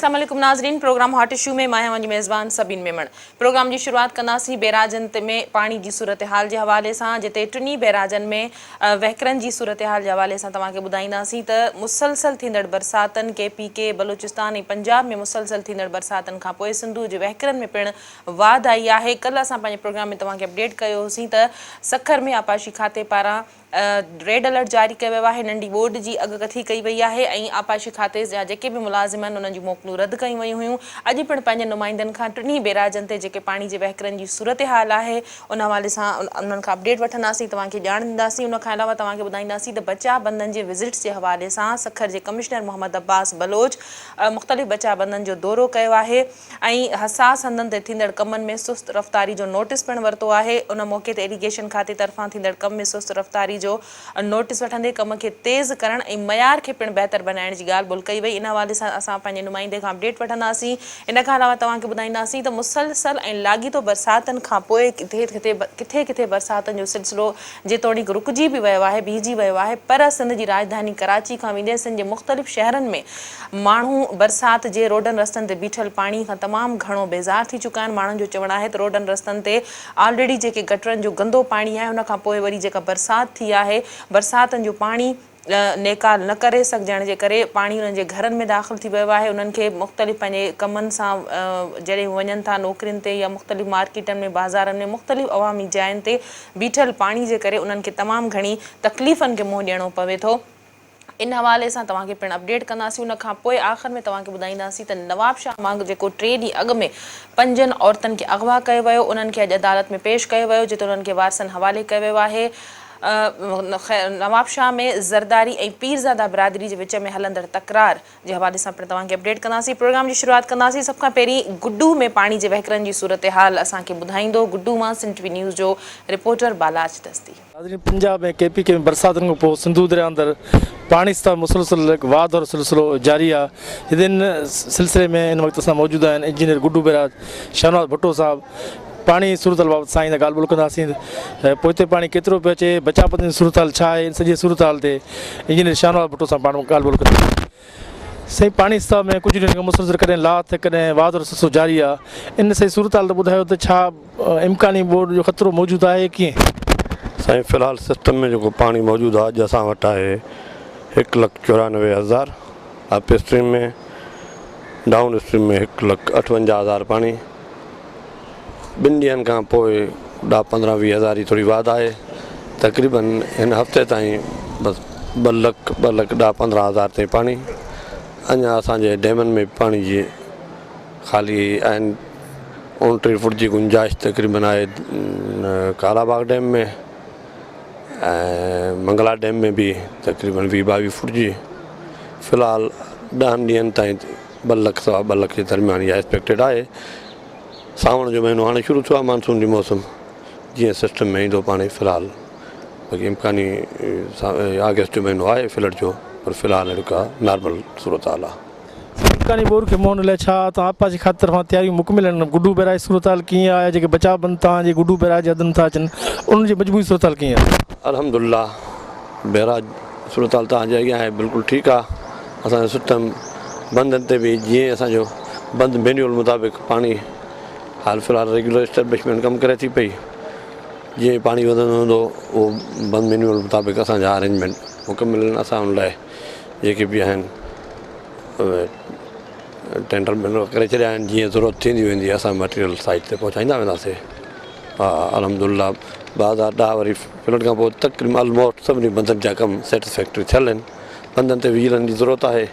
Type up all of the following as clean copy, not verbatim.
अस्सलाम वालेकुम नाज़रीन। प्रोग्राम हॉट इशू में मैं मुंहिंजी मेज़बान सबीन मेमण। प्रोग्राम की शुरुआत कंदासीं बैराजन में पानी की सूरत हाल के हवाले से, जिते टिनी बैराजन में वहकरन की सूरत हाल के हवाले से तव्हांखे ॿुधाईंदासीं त मुसलसल थींदड़ बरसातन के बलूचिस्तान ऐं पंजाब में मुसलसल थींदड़ बरसातन खां पोइ सिंधु जे वहकरन में पिण वाध आई है। कल असां पंहिंजे प्रोग्राम में तव्हांखे अपडेट कयोसीं त सखर में आपाशी खाते पारां रेड अलर्ट जारी किया वियो आहे। नंढी बोर्ड की अगकथी कई वई है ऐं आपाशी खाते जा जेके भी मुलाजिम आहिनि उन्हनि जी मोकलूं रद्द कई वयूं हुयूं। अॼु पिण पंहिंजे नुमाइंदनि खां टिनी बैराजन ते जेके पानी जे वहकरनि जी सूरत हाल है उन हवाले सां उन्हनि खां अपडेट वठंदासीं, तव्हांखे ॼाण ॾींदासीं। उन खां अलावा तव्हांखे ॿुधाईंदासीं त बचा बंदनि जे विज़िट्स जे हवाले सां सखर जे कमिश्नर मोहम्मद अब्बास बलोच मुख़्तलिफ़ बचा बंदनि जो दौरो कयो आहे ऐं हसास हंधनि ते थींदड़ कमनि में सुस्त रफ़्तारी जो नोटिस पिण वरितो आहे। उन मौक़े ते इरीगेशन खाते तरफ़ां थींदड़ कम में सुस्त रफ़्तारी जो नोटिस वठंदे कम के तेज़ करण ऐं मयार के पिण बहितर बनाइण जी ॻाल्हि ॿोल कई वई। इन हवाले सां असां पंहिंजे नुमाइंदे खां अपडेट वठंदासीं। इन खां अलावा तव्हांखे ॿुधाईंदासीं त मुसलसल ऐं लाॻीतो बरसातनि खां पोइ किथे किथे बरसातनि जो सिलसिलो जेतोणीक रुकिजी भी वियो आहे, बीहजी वियो आहे, पर सिंध जी राजधानी कराची खां वेंदे सिंध जे मुख़्तलिफ़ शहरनि में माण्हू बरसात जे रोडनि रस्तनि ते बीठल पाणी खां तमामु घणो बेज़ार थी चुका आहिनि। माण्हुनि जो चवणु आहे त रोडनि रस्तनि ते ऑलरेडी जेके गटरनि जो गंदो पाणी आहे उन खां पोइ वरी जेका बरसाति थी आहे, बरसातनि जो पाणी नेकाल न करे सघजण जे करे पाणी उन्हनि जे घरनि में दाख़िल थी वियो आहे। उन्हनि खे मुख़्तलिफ़ पंहिंजे कमनि सां जॾहिं वञनि था नौकरियुनि ते या मुख़्तलिफ़ मार्केटनि में बाज़ारनि में मुख़्तलिफ़ अवामी जायुनि ते बीठल पाणी जे करे उन्हनि खे तमामु घणी तकलीफ़ुनि खे मुंहुं ॾियणो पवे थो। इन हवाले सां तव्हांखे पिण अपडेट कंदासीं। उन खां पोइ आख़िर में तव्हांखे ॿुधाईंदासीं त नवाबशाह मांग जेको 3 ॾींहं अॻु में 5 औरतुनि खे अगवा कयो वियो, उन्हनि खे अॼु अदालत में पेश कयो वियो, जिते उन्हनि खे वारसनि हवाले कयो वियो आहे। नवाबशाह में ज़रदारी ऐं पीरज़ादा बिरादरी जे विच में हलंदड़ तकरार जे हवाले सां पिण तव्हांखे अपडेट कंदासीं। प्रोग्राम जी शुरुआत कंदासीं। सभ खां पहिरीं गुड्डू में पाणी जे वहकरनि जी सूरत हाल असांखे ॿुधाईंदो गुड्डू मां सिंध टीवी न्यूज़ जो रिपोर्टर बालाज दस्ती। पंजाब में KPK में बरसातुनि खां पोइ सिंधु दरिया अंदरि पाणी सां मुसलसल वाध और सिलसिलो जारी आहे। इन सिलसिले में इन वक़्तु असां मौजूदु आहिनि इंजीनियर गुड्डू बैराज, शहनाज भुट्टो साहब। पाणी सूरत हाल बाबति साईं सां ॻाल्हि ॿोल कंदासीं। पोइ हिते पाणी केतिरो पियो अचे, बचा बंदनि जी सूरत हाल छा आहे, इन सॼी सूरत हाल ते इंजीनियर शहनाज भुट्टो सां पाण ॻाल्हि ॿोल कंदासीं। सही पाणी सां में कुझु ॾींहं खां मुसलसल कॾहिं लाथ कॾहिं वाध और सिलसिलो जारी आहे। इन सही सूरत हाल त ॿुधायो त छा इम्कानी बोर्ड जो ख़तरो मौजूदु आहे कीअं? साईं फ़िलहाल सिस्टम में जेको पाणी मौजूदु आहे अॼु असां वटि आहे 1,94,000, अप स्ट्रीम में, डाउन स्ट्रीम में 1,58,000 पाणी। 2 ॾींहंनि खां पोइ 10-15-20 हज़ार जी थोरी वाध आहे। तक़रीबन हिन हफ़्ते ताईं बसि 2,10-15 हज़ार ताईं पाणी। अञा असांजे डैमनि में पाणी जी ख़ाली आहिनि 29 फुट जी गुंजाइश तक़रीबन आहे कालाबाग डैम में ऐं मंगला डैम में भी तक़रीबन 20-22 फुट जी। फ़िलहाल 10 ॾींहंनि ताईं 2 लख सवा 2 लख जे दरमियान इहा एक्सपेक्टेड आहे। सावण जो महीनो हाणे शुरू थियो आहे, मानसून जी मौसम जीअं सिस्टम में ईंदो पाणी। फ़िलहाल बाक़ी इम्कानी अगस्त जो महीनो आहे फ्लड जो, पर फ़िलहाल अहिड़ो का नॉर्मल सूरत हाल आहे। इम्कानी बोर्ड खे मोहन लाइ छा तव्हां आपाशी खाते तरफ़ां तयारियूं मुकमिल आहिनि? गुड्डू बैराज सूरत हाल कीअं आहे? जेके बचा बंद तव्हांजे गुड्डू बैराज जे हदनि था अचनि उन्हनि जी मजबूरी सूरत हाल कीअं आहे? अल्हम्दुलिल्लाह बैराज सूरत हाल तव्हांजे अॻियां आहे, बिल्कुलु ठीकु आहे। असांजो सिस्टम बंदनि ते बि जीअं असांजो बंदि मैन्यूअल मुताबिक़ पाणी हाल फ़िलहाल रेगुलर एस्टेब्लिशमेंट कमु करे थी पई। जीअं पाणी वधंदो हूंदो उहो बंदि मैन्यूअल मुताबिक़ असांजा अरेंजमेंट मुकमिल आहिनि। असां उन लाइ जेके बि आहिनि टेंडर करे छॾिया आहिनि। जीअं ज़रूरत थींदी वेंदी असां मटीरियल साइट ते पहुचाईंदा वेंदासीं। हा अल्हम्दुलिल्लाह 2010 वरी फ्लड खां पोइ तक़रीबन ऑलमोस्ट सभिनी बंदनि जा कम सेटिस्फैक्टरी थियल आहिनि। बंदनि ते विजिलनि जी ज़रूरत आहे,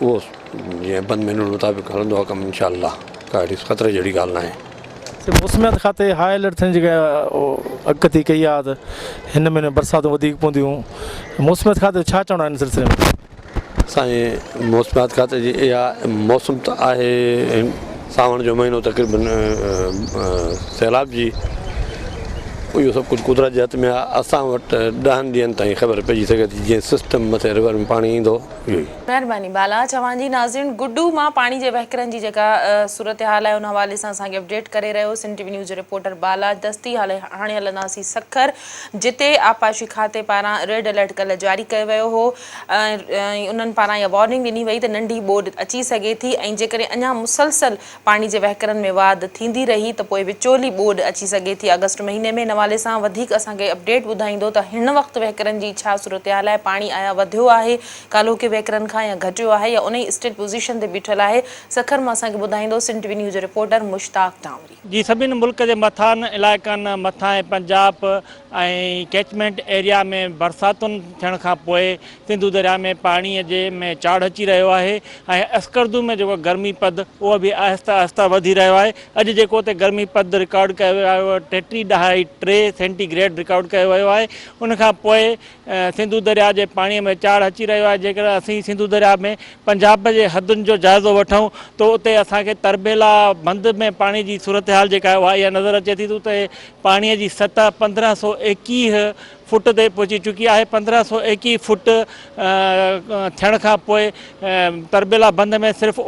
उहो जीअं बंदि मैन्यूअल मुताबिक़ हलंदो आहे कमु इनशाअल्लाह। का अहिड़ी ख़तरे जहिड़ी ॻाल्हि न आहे। मौसमियात खाते हाई अलर्ट थियण जी अगकथी कई आहे त हिन महीने बरसातूं वधीक पवंदियूं। मौसमियात खाते छा चवणो आहे इन सिलसिले में? असांजे मौसमियात खाते जी इहा मौसम त आहे सावण जो महीनो तक़रीबन सैलाब जी इहो सभु कुझु कुदरत जे हथ में आहे। असां वटि 10 ॾींहंनि ताईं ख़बर पइजी सघे थी जीअं सिस्टम मथे रिवर में पाणी ईंदो। इहो ई महिरबानी बाला चवांजी। नाज़रीन, गुड्डू मां पाणी जे वहिकरनि जी जेका सूरत हाल आहे उन हवाले सां असांखे अपडेट करे रहियो सिंध टीवी न्यूज़ जो रिपोर्टर बाला दस्ती। हाणे हलंदासीं सखर, जिते आबपाशी खाते पारां रेड अलर्ट कल्ह जारी कयो वियो हो। उन्हनि पारां इहा वॉर्निंग ॾिनी वई त नंढी ॿोॾि अची सघे थी ऐं जेकॾहिं अञा मुसलसल पाणी जे वहिकरनि में वाध थींदी रही त पोइ विचोली ॿोॾि अची सघे थी। अगस्त महीने में इन हवाले सां वधीक असांखे अपडेट ॿुधाईंदो त हिन वक़्तु वहिकरनि जी छा सूरत हाल आहे, पाणी आया वधियो आहे कालोके वहिकरनि खां या घटियो आहे या उन ई स्टेट पोज़ीशन ते बीठल आहे। सखर मां असांखे ॿुधाईंदो सिंध टीवी न्यूज़ जो रिपोर्टर मुश्ताक टावरी। जी, सभिनी मुल्क जे मथां इलाइक़नि मथां पंजाब ऐं कैचमेंट एरिया में बरसातुनि थियण खां पोइ सिंधु दरिया में पाणीअ जे में चाढ़ अची रहियो आहे ऐं अस्करदू में जेको गर्मी पद उहो बि आहिस्ता आहिस्ता वधी रहियो आहे। अॼु जेको उते गर्मी पद रिकॉर्ड कयो वियो आहे 33.3 सेंटीग्रेड रिकॉर्ड कयो वियो आहे। उनखां पोइ सिंधु दरिया जे पाणीअ में चाढ़ अची रहियो आहे। जेकर असीं सिंधु दरिया में पंजाब जे हदुनि जो जाइज़ो वठूं त उते असांखे तरबेला बंद में पाणी जी सूरत हाल जेका आहे उहा इहा नज़र अचे थी त उते पाणीअ जी सतह 1521 फुट ते पहुची चुकी आहे। 1521 फुट थियण खां पोइ तरबेला बंद में सिर्फ़ु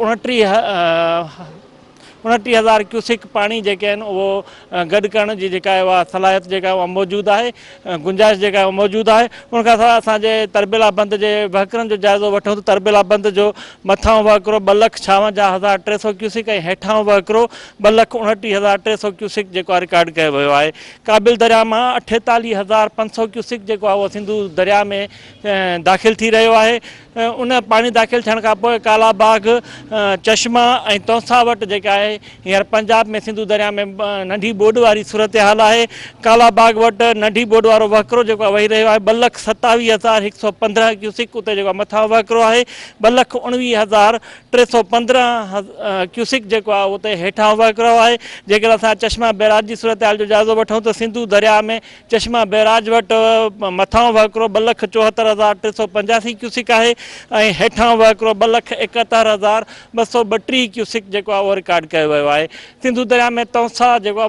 29,000 क्यूसिक पाणी जेके आहिनि उहो गॾु करण जी जेका आहे उहा सलाहियत जेका उहा मौजूदु आहे, गुंजाइश जेका आहे मौजूदु आहे। उनखां सवाइ असांजे तरबेला बंद जे वहिकरनि जो जाइज़ो वठूं त तरबेला बंद जो मथां वहिकिरो 2,56,300 क्यूसिक ऐं हेठां वहिकिरो 2,29,300 क्यूसिक जेको आहे रिकॉर्ड कयो वियो आहे। काबिल दरिया मां 48,500 क्यूसिक जेको आहे उहो सिंधु दरिया में दाख़िल थी रहियो आहे। उन पाणी दाख़िल थियण खां पोइ कालाबाग, चश्मा ऐं तौसा वटि जेका आहे हींअर पंजाब में सिंधु दरिया में नंढी ॿोॾि वारी सूरत हाल आहे। कालाबाग वटि नंढी ॿोॾि वारो वहिकिरो जेको आहे वही रहियो आहे 2,27,115 क्यूसिक उते जेको आहे मथां वहिकिरो आहे। 2,19,315 क्यूसिक जेको आहे उते हेठां वहिकिरो आहे। जेकर असां चश्मा बैराज जी सूरत हाल जो जाइज़ो वठूं त सिंधु दरिया में चश्मा बैराज वटि मथां वहिकिरो 2,74,385 क्यूसिक आहे ऐं हेठां वहिकिरो 2,71,232 क्यूसिक जेको आहे उहो रिकॉर्ड कयो वियो आहे। सिंधु दरिया में तौसा जेको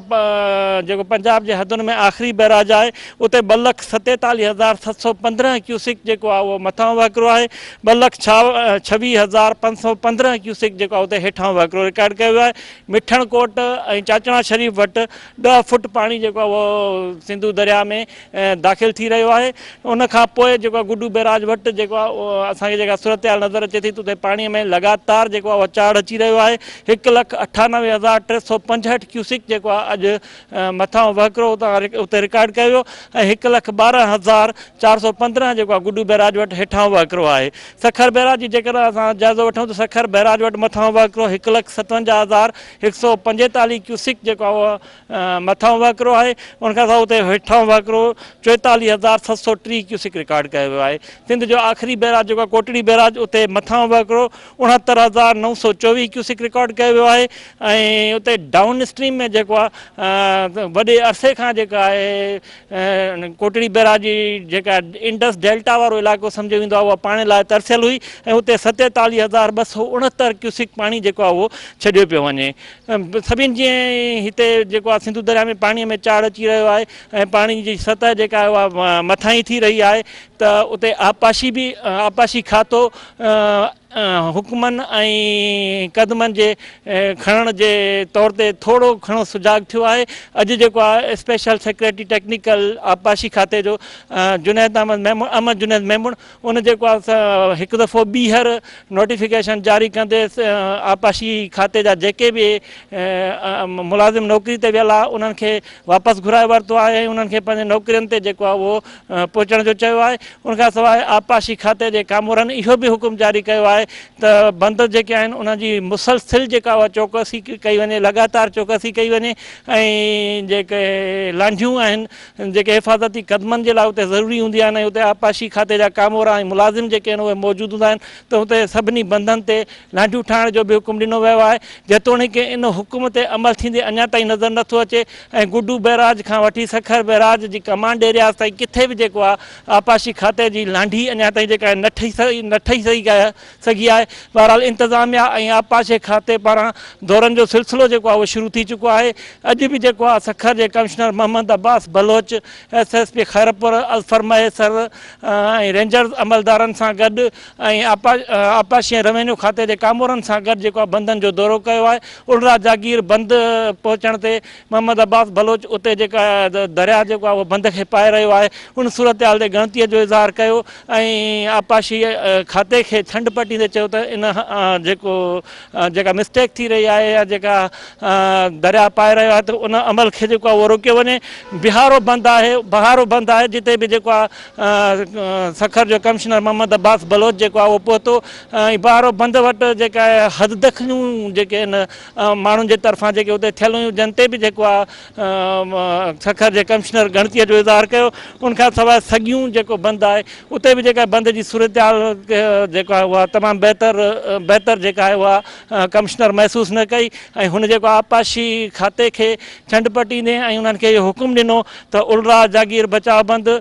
पंजाब जे हदुनि में आख़िरी बैराज आहे उते 2,47,715 क्यूसिक जेको आहे उहो मथां वहिकिरो आहे। 2,26,515 क्यूसिक जेको आहे उते हेठां वहिकिरो रिकॉर्ड कयो वियो आहे। मिठणकोट ऐं चाचणा शरीफ़ वटि 10 फुट पाणी जेको आहे उहो सिंधु दरिया में दाख़िल थी रहियो आहे। उनखां पोइ जेको आहे गुड्डू बैराज वटि जेको आहे असांखे जेका सूरत हाल नज़र अचे थी त उते पाणीअ में लगातार जेको आहे उहो चाढ़ अची रहियो आहे। 1,98,365 क्यूसिक जेको आहे अॼु मथां वहिकिरो उते रिकॉर्ड कयो वियो ऐं 1,12,415 जेको आहे गुड्डू बैराज वटि हेठां वहिकिरो आहे। सखर बैराज जी जेकर असां जाइज़ो वठूं त सखर बैराज वटि मथां वहिकिरो 1,57,145 क्यूसिक जेको आहे उहो मथां वहिकिरो आहे। उनखां सवाइ उते हेठां वहिकिरो 44,703 क्यूसिक रिकॉर्ड कयो वियो आहे। सिंध जो आख़िरी बैराज जेको आहे कोटड़ी बैराज उते मथां वहिकिरो 69,924 क्यूसिक रिकॉर्ड कयो वियो आहे ऐं उते डाउन स्ट्रीम में जेको आहे वॾे अरसे खां जेका आहे कोटड़ी बैराज जी जेका इंडस डेल्टा वारो इलाइक़ो सम्झो वेंदो आहे उहा पाणी लाइ तरसियल हुई ऐं उते 47,269 क्यूसिक पाणी जेको आहे उहो छॾियो पियो वञे। सभिनि जीअं हिते जेको आहे सिंधु दरिया में पाणीअ में चाढ़ अची रहियो आहे ऐं पाणी जी सतह जेका आहे उहा मथां ई थी रही आहे त उते आबपाशी खातो हुकमनि ऐं कदमनि जे खणण जे तौर ते थोरो घणो सुजाग थियो आहे। अॼु जेको आहे स्पेशल सेक्रेटरी टेक्निकल आबपाशी खाते जो अहमद जुनैद मेमून उन जेको आहे हिकु दफ़ो ॿीहर नोटिफिकेशन जारी कंदे आबपाशी खाते जा जेके बि मुलाज़िम नौकिरी ते वियल आहे उन्हनि खे वापसि घुराए वरितो आहे ऐं उन्हनि खे पंहिंजे नौकिरियुनि ते जेको आहे उहो पहुचण जो चयो आहे। उनखां सवाइ आबपाशी खाते जे कामोरनि इहो बि हुकुम जारी कयो आहे त बंद जेके आहिनि उनजी मुसलसिल जेका उहा चौकसी कई वञे, लगातार चौकसी कई वञे ऐं जेके लांझियूं आहिनि जेके हिफ़ाज़ती क़दमनि जे लाइ उते ज़रूरी हूंदी आहिनि ऐं उते आबपाशी खाते जा कामोरा ऐं मुलाज़िम जेके आहिनि उहे मौजूदु हूंदा आहिनि त उते सभिनी बंदनि ते लांझियूं ठाहिण जो बि हुकुम ॾिनो वियो आहे। जेतोणीकि इन हुकुम ते अमल थींदे अञा ताईं नज़र नथो अचे ऐं गुड्डू बैराज खां वठी सखर बैराज जी कमांड एरियाज़ ताईं किथे बि जेको आहे आबपाशी खाते जी लांढी अञा ताईं जेका आहे न ठही सघी आहे। बहरहाल इंतज़ामिया ऐं आपाशे खाते पारां दौरनि जो सिलसिलो जेको आहे उहो शुरू थी चुको आहे। अॼु बि जेको आहे सखर जे कमिश्नर मोहम्मद अब्बास बलोच, SSP खैरपुर अज़फर मयसर ऐं रेंजर अमलदारनि सां गॾु ऐं आपाशी ऐं रेवेन्यू खाते जे कामोरनि सां गॾु जेको आहे बंदनि जो दौरो कयो आहे। उलरा जागीर बंद पहुचण ते मोहम्मद अब्बास बलोच उते जेका दरिया जेको आहे उहो बंद खे पाए रहियो आहे। उन सूरत हाल ते गणतीअ जो इज़हार कयो ऐं आपाशी खाते खे छंड पटींदे चयो त इन जेका मिस्टेक थी रही आहे या जेका दरिया पाए रहियो आहे त उन अमल खे जेको आहे उहो रोकियो वञे। बहारो बंदि आहे जिते बि जेको आहे सखर जो कमिश्नर मोहम्मद अब्बास बलोच जेको आहे उहो पहुतो ऐं बहारो बंदि वटि जेका हद दख़लियूं जेके आहिनि माण्हुनि जे तरफ़ां जेके उते थियल हुयूं जिन ते बि जेको आहे सखर जे कमिश्नर गणतीअ जो इज़हार कयो। उनखां सवाइ सॻियूं जेको बंदि आहे उते बि जेका बंदि जी सूरत हाल जेको आहे उहा तमामु बहितर जेका आहे उहा कमिश्नर महसूसु न कई ऐं हुन जेको आपाशी खाते खे छंड पटींदे ऐं उन्हनि खे इहो हुकुम ॾिनो त उलरा जागीर बचाव बंदि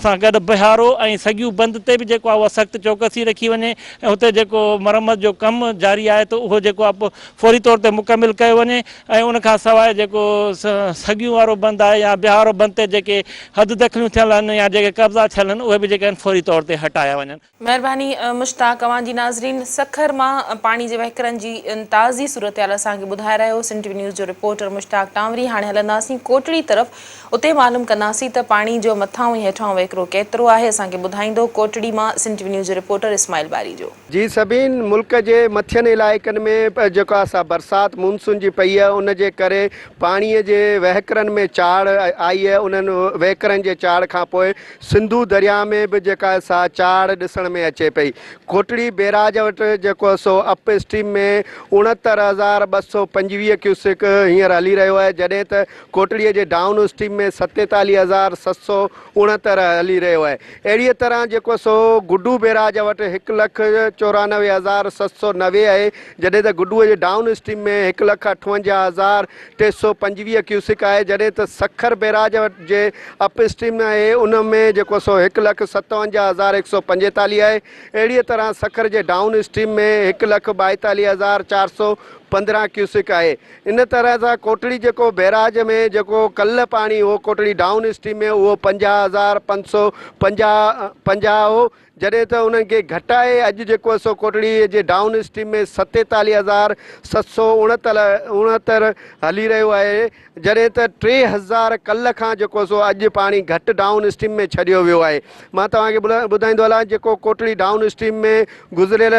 सां गॾु बहारो ऐं सॻियूं बंदि ते बि जेको आहे उहा सख़्तु चौकसी रखी वञे ऐं हुते जेको मरम्मत जो कमु जारी आहे त उहो जेको आहे फौरी तौर ते मुकमिल कयो वञे ऐं उनखां सवाइ जेको सॻियूं वारो बंदि आहे या बहारो बंदि ते जेके हद दख़लियूं थियल आहिनि या जेके कब्ज़ा थियल आहिनि उहे बि जेके आहिनि फौरी तौर ते हटाया वञनि। महिरबानी मुश्ताक। अवां जी नाज़रीन, सखर मां पाणी जे वहिकरनि जी ताज़ी सूरत हाल असांखे ॿुधाए रहियो सिंध टीवी न्यूज़ जो रिपोर्टर मुश्ताक टांवरी। हाणे हलंदासीं कोटड़ी तरफ़, उते मालूम कंदासीं त पाणी जो मथां ऐं हेठां वहिकिरो केतिरो आहे। असांखे ॿुधाईंदो कोटड़ी मां सिंध टीवी न्यूज़ जो रिपोर्टर इस्माइल बारी जो। जी सभिनी मुल्क जे मथियनि इलाइक़नि में जेको असां बरसाति मानसून जी पई आहे उन जे करे पाणीअ जे वहिकरनि में चाढ़ आई आहे। उन्हनि वहिकरनि जे चाढ़ खां पोइ सिंधू दरिया में बि जेका सा चाढ़ ॾिसण में अचे पई। कोटड़ी बैराज वटि जेको सो अप स्ट्रीम में 69,225 क्यूसिक हींअर हली रहियो आहे, जॾहिं त कोटड़ीअ जे डाउन स्ट्रीम में 47,769 हली रहियो आहे। अहिड़ीअ तरह जेको सो गुड्डू बैराज वटि 1,94,790 आहे, जॾहिं त गुड्डूअ जे डाउन स्ट्रीम में 1,58,325 क्यूसिक आहे, जॾहिं त सखर बैराज जे अप स्ट्रीम आहे उन में जेको सो 1,57,145 आहे। अहिड़ीअ तरह सखर जे डाउन स्ट्रीम में 1,42,415 क्यूसिक आहे। इन तरह सां कोटड़ी जेको बैराज में जेको कल्ह पाणी हो कोटड़ी डाउन स्ट्रीम में उहो 50,550 हो, जॾहिं त उन्हनि खे घटाए अॼु जेको सो कोटड़ी जे डाउन स्ट्रीम में 47,769 हली रहियो आहे, जॾहिं त 3,000 कल्ह खां जेको सो अॼु पाणी घटि डाउन स्ट्रीम में छॾियो वियो आहे। मां तव्हांखे ॿुधाईंदो हलां जेको कोटड़ी डाउन स्ट्रीम में गुज़िरियल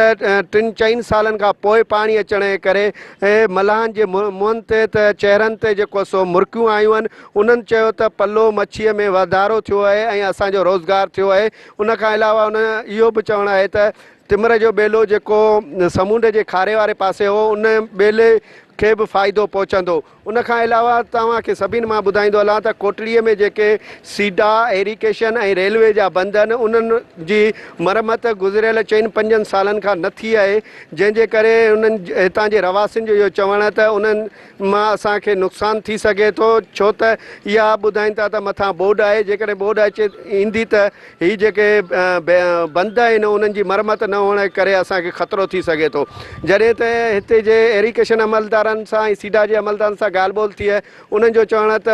3-4 सालनि खां पोइ पाणी अचण जे करे ऐं मल्हानि जे मुंहंनि ते त चहिरनि ते जेको सो मुर्कियूं आयूं आहिनि। उन्हनि चयो त पलो मच्छीअ में वाधारो थियो आहे ऐं असांजो रोज़गार थियो आहे। उनखां अलावा उन इहो बि चवणु आहे त तिमिर जो ॿेलो जेको समुंड जे खारे वारे पासे हो उन ॿेले खे बि फ़ाइदो पहुचंदो। उनखां अलावा तव्हांखे सभिनि मां ॿुधाईंदो हलां त कोटड़ीअ में जेके सीडा एरिकेशन ऐं रेलवे जा बंद आहिनि उन्हनि जी मरम्मत गुज़िरियल 4-5 सालनि खां न थी आहे, जंहिंजे करे उन्हनि हितां जे रवासियुनि जो इहो चवणु आहे त उन्हनि मां असांखे नुक़सानु थी सघे थो, छो त इहा ॿुधाइनि था त मथां बोर्ड आहे, जेकॾहिं बोर्ड अचे ईंदी त हीअ जेके बंद आहिनि उन्हनि जी मरम्मत न हुअण जे करे असांखे ख़तरो थी सघे थो। जॾहिं त हिते जे एरिकेशन अमलदारनि सां ऐं सीडा जे अमलदारनि सां ॻाल्हि ॿोल थी आहे, उन्हनि जो चवणु आहे त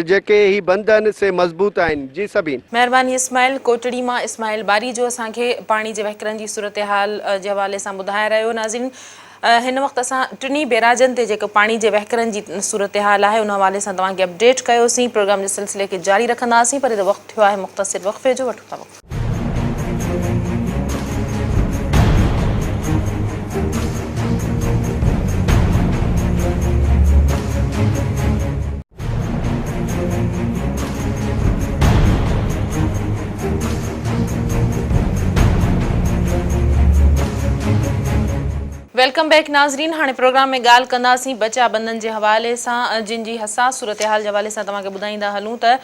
जेके ही बंद आहिनि से मज़बूत आहिनि। जी सभिनी महिरबानी इस्माइल। कोटड़ी मां इस्माइल बारी जो असांखे पाणी जे वहिकरनि जी सूरत हाल जे हवाले सां ॿुधाए रहियो। नाज़रीन, हिन वक़्तु असां टिनी बैराजनि ते जेको पाणी जे वहिकरनि जी सूरत हाल आहे उन हवाले सां तव्हांखे अपडेट कयोसीं। प्रोग्राम जे सिलसिले खे जारी रखंदासीं, पर वक़्तु थियो आहे मुख़्तसिर वक़फ़े जो। वठूं था वक़्तु। वेलकम बैक नाज़रीन। हाणे प्रोग्राम में ॻाल्हि कंदासीं बचा बंदनि जे हवाले सां, जिन जी हसास सूरत हाल जे हवाले सां तव्हांखे ॿुधाईंदा हलूं त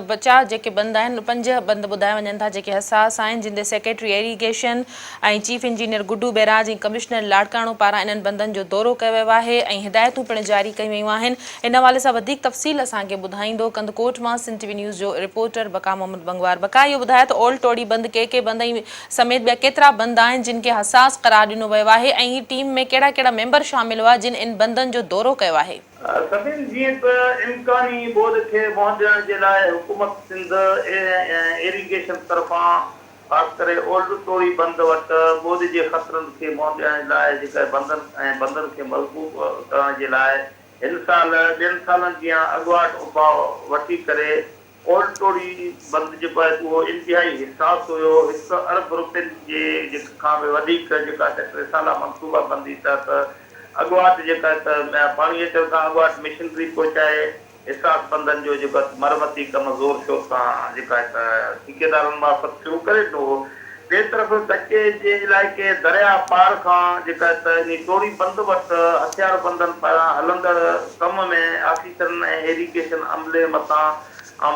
बचा जेके बंद आहिनि, 5 बंद ॿुधाया वञनि था जेके हसास आहिनि, जिन ते सेक्रेटरी इरीगेशन ऐं चीफ इंजीनियर गुड्डू बैराज ऐं कमिश्नर लाड़काणो पारां इन्हनि बंदनि जो दौरो कयो वियो आहे ऐं हिदायतूं पिणु जारी कयूं वयूं आहिनि। इन हवाले सां वधीक तफ़सील असांखे ॿुधाईंदो कंदकोट मां सिंध टीवी न्यूज़ जो रिपोर्टर बका मोहम्मद बंगवार। बका, इहो ॿुधाए त ओल्ड टोड़ी बंद के बंद ऐं समेत ॿिया केतिरा बंद आहिनि जिन खे हसास करार ॾिनो वियो आहे ऐं टीम में कहिड़ा कहिड़ा मेंबर शामिल हुआ जिन इन बंदनि जो दौरो कयो आहे? सभिनि जीअं त इम्कानी बोध खे मुंहुं जे लाइ हुकूमत सिंध इरीगेशन तरफ़ां ख़ासि करे ओल्ड टोड़ी बंद वटि बोध जे ख़तरनि खे मुंहुं ॾियण लाइ जेका बंदनि खे मज़बूत करण जे लाइ हिन साल 2 सालनि जीअं अॻुवाट उपाउ वठी करे ओल्ड टोड़ी बंद जेको आहे उहो इंतिहाई हिसास हुयो। 100 अरब रुपयनि जे खां बि वधीक जेका 3 साला मनसूबा बंदी तहत अॻुवाट जेका त पाणीअ जे तरफ़ां अॻुवाट मशीनरी पहुचाए हिसास बंदनि जो जेको मरमती कम ज़ोर शोर सां जेका त ठेकेदारनि मार्फत शुरू करे ॾिनो। ॿिए तरफ़ कचे जे इलाइक़े दरिया पार खां जेका त इन टोड़ी बंद वटि हथियार बंदनि पारां हलंदड़ कम में ऑफिसरनि ऐं इरीगेशन अमले मथां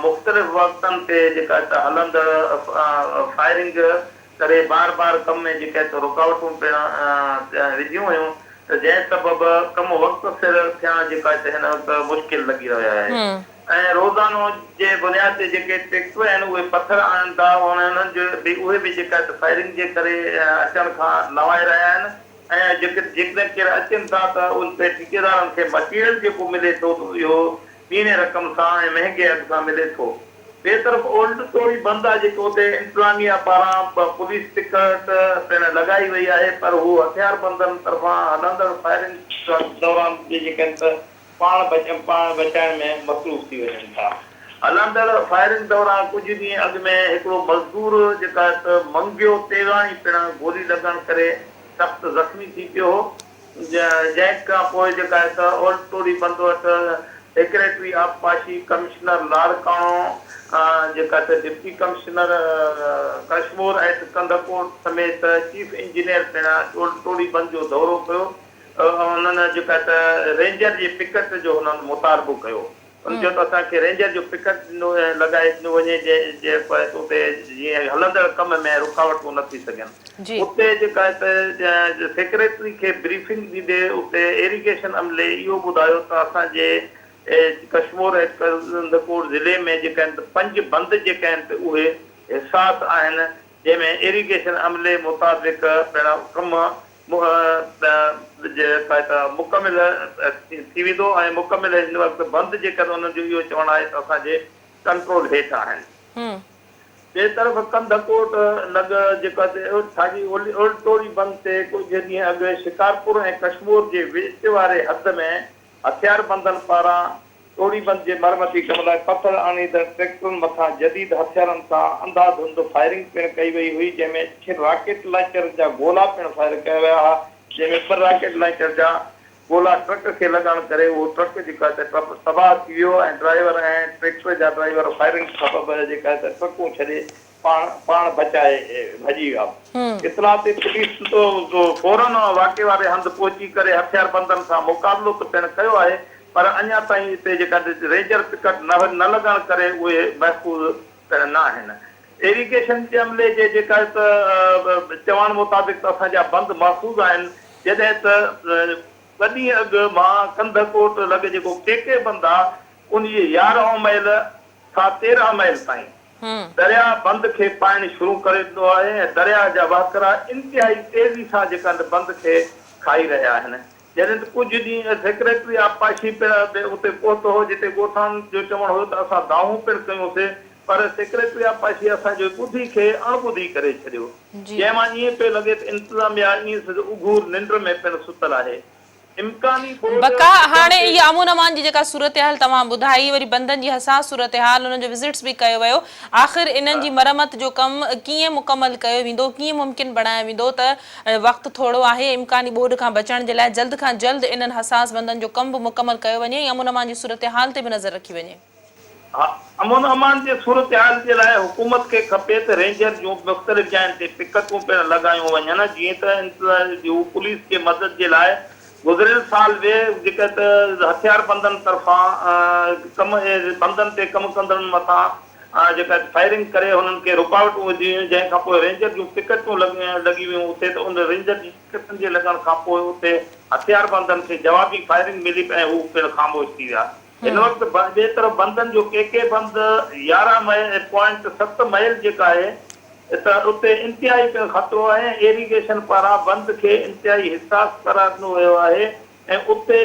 मुख़्तलिफ़ वक़्तनि ते जेका त हलंदड़ फायरिंग करे बार कम में जेका त रुकावटूं पिणु विधियूं हुयूं त जंहिं सबबि कम वक़्त सिर थियण जेका त हिन वक़्तु मुश्किल लॻी रहियो आहे ऐं रोज़ानो जे बुनियाद ते जेके ट्रैक्टर आहिनि उहे पथर आणनि था, उहे बि जेका त फायरिंग जे करे अचण खां नवाए रहिया आहिनि ऐं जेकॾहिं केरु अचनि था त उन ते ठेकेदारनि खे मटीरियल जेको मिले थो इहो ॿीणे रक़म सां ऐं महांगे अघ सां मिले थो। ॿिए तरफ़ ओल्ड टोड़ी बंद आहे जेको उते इंतज़ामिया पारां पुलिस टिकट पिणु लॻाई वई आहे, पर हू हथियार बंदनि तरफ़ां हलंदड़ फायरिंग दौरान जेके त पाण बचाइण में मसरूफ़ थी वञनि था। हलंदड़ फायरिंग दौरान कुझु ॾींहं अॻु में हिकिड़ो मज़दूर जेका त मंगियो तेवाणी पिणु गोली लॻण करे सख़्तु ज़ख़्मी थी पियो हो, जंहिं खां पोइ जेका त ओल्ड टोड़ी बंद वटि सेक्रेटरी आबपाशी कमिश्नर लाड़काणो जेका त डिप्टी कमिश्नर कश्मीर ऐं कंदकोट समेत चीफ इंजीनियर पिणु ओल्ड टोड़ी बंद जो दौरो कयो। उन्हनि जेका त रेंजर जे पिकट जो हुननि मुतालबो कयो। उनजो त असांखे रेंजर जो पिकट लॻाए ॾिनो वञे जेको आहे उते जीअं हलंदड़ कम में रुकावटूं न थी सघनि। उते जेका त सेक्रेटरी खे ब्रीफिंग ॾींदे उते इरीगेशन अमले इहो ॿुधायो त असांजे कश्मीर ऐं कंदकोट ज़िले में जेका आहिनि 5 बंद जेके आहिनि उहे हिसास आहिनि, जंहिंमें इरीगेशन अमले मुताबिक़ पिणु कम जेका त मुकमिल थी वेंदो ऐं मुकमिल हिन वक़्तु बंदि जे करे उन्हनि जो इहो चवणु आहे त असांजे कंट्रोल हेठि आहिनि। ॿिए तरफ़ कंदकोट लॻ जेका ओल्ड टोड़ी बंद ते कुझु ॾींहं अॻु शिकारपुर ऐं कश्मीर जे विच वारे हद में हथियार बंदनि पारां टोड़ी बंद जे मरमती कम लाइ पथर आणींदड़ ट्रैक्टरनि मथां जदीद हथियारनि सां अंधाधुंध फायरिंग पिणु कई वई हुई, जंहिंमें 6 रॉकेट लॉन्चर जा गोला पिणु फायर कया विया हुआ, जंहिंमें 2 रॉकेट लॉन्चर जा गोला ट्रक खे लॻण करे उहो ट्रक जेका तबाह थी वियो ऐं ड्राइवर ऐं ट्रैक्टर जा ड्राइवर फायरिंग सबबि जेका ट्रकूं छॾे पाण बचाए भॼी विया। इतला ते पुलिस फौरन वाक़े वारे हंधि पहुची करे हथियार बंदनि सां मुक़ाबिलो त पिणु कयो आहे, पर अञा ताईं हिते जेका रेंजर पिकट न लॻण करे उहे महफ़ूज़ पिणु न आहिनि। इरीगेशन जे अमले जे जेका त चवण मुताबिक़ असांजा बंदि महफ़ूज़ आहिनि, जॾहिं त ॿ ॾींहं अॻु मां कंदकोट लॻ जेको के बंदि आहे उन 11 माइल खां 13 माइल ताईं दरिया बंद खे पाइण शुरू करे ॾिनो आहे ऐं दरिया जा वहकरा इंतिहाई तेज़ी सां जेका बंद खे खाई रहिया आहिनि। जॾहिं त कुझु ॾींहं सेक्रेटरी आबपाशी पिणु उते पहुतो हो, जिते ॻोठाण जो चवणु हुयो त असां दाहूं पिणु कयोसीं, पर सेक्रेटरी आबपाशी असांजो ॿुधी खे अणॿुधी करे छॾियो, जंहिंमां ईअं पियो लॻे त इंतिज़ामिया ईअं उघूर निंड में पिणु सुतल आहे। बका, हाणे इहा अमन अमान जी जेका सूरत हाल तव्हां ॿुधाई, वरी बंदनि जी हसास सूरत हाल, उन्हनि जो विज़िट्स बि कयो वियो, आख़िर इन्हनि जी मरमत जो कमु कीअं मुकमल कयो वेंदो, कीअं मुमकिन बणायो वेंदो त वक़्तु थोरो आहे, इम्कानी ॿोॾ खां बचण जे लाइ जल्द खां जल्द इन्हनि हसास बंदनि जो कमु बि मुकमल कयो वञे, अमन अमान जी सूरत हाल ते बि नज़र रखी वञे? अमन अमान जे सूरत हाल जे लाइ हुकूमत खे खपे त रेंजर जूं मुख़्तलिफ़ जायुनि ते पिकटूं पिण लॻायूं वञनि जीअं त पुलिस खे मदद जे लाइ गुज़िरियल साल बि जेका त हथियार बंदनि तरफ़ां बंदनि ते कमु कंदड़नि मथां जेका फायरिंग करे हुननि खे रुकावटूं विधियूं हुयूं जंहिं खां पोइ रेंजर जूं पिकटूं लॻी वियूं उते त उन रेंजर जी पिकटुनि जे लॻण खां पोइ उते हथियार बंदनि खे जवाबी फायरिंग मिली ऐं हू पिण ख़ामोश थी विया। इन वक़्तु ॿिए तरफ़ बंदनि जो के बंद 11.7 माइल जेका आहे त उते इंतिहाई पिणु ख़तरो आहे। एरीगेशन पारां बंद खे इंतिहाई हिसास करार ॾिनो वियो आहे ऐं उते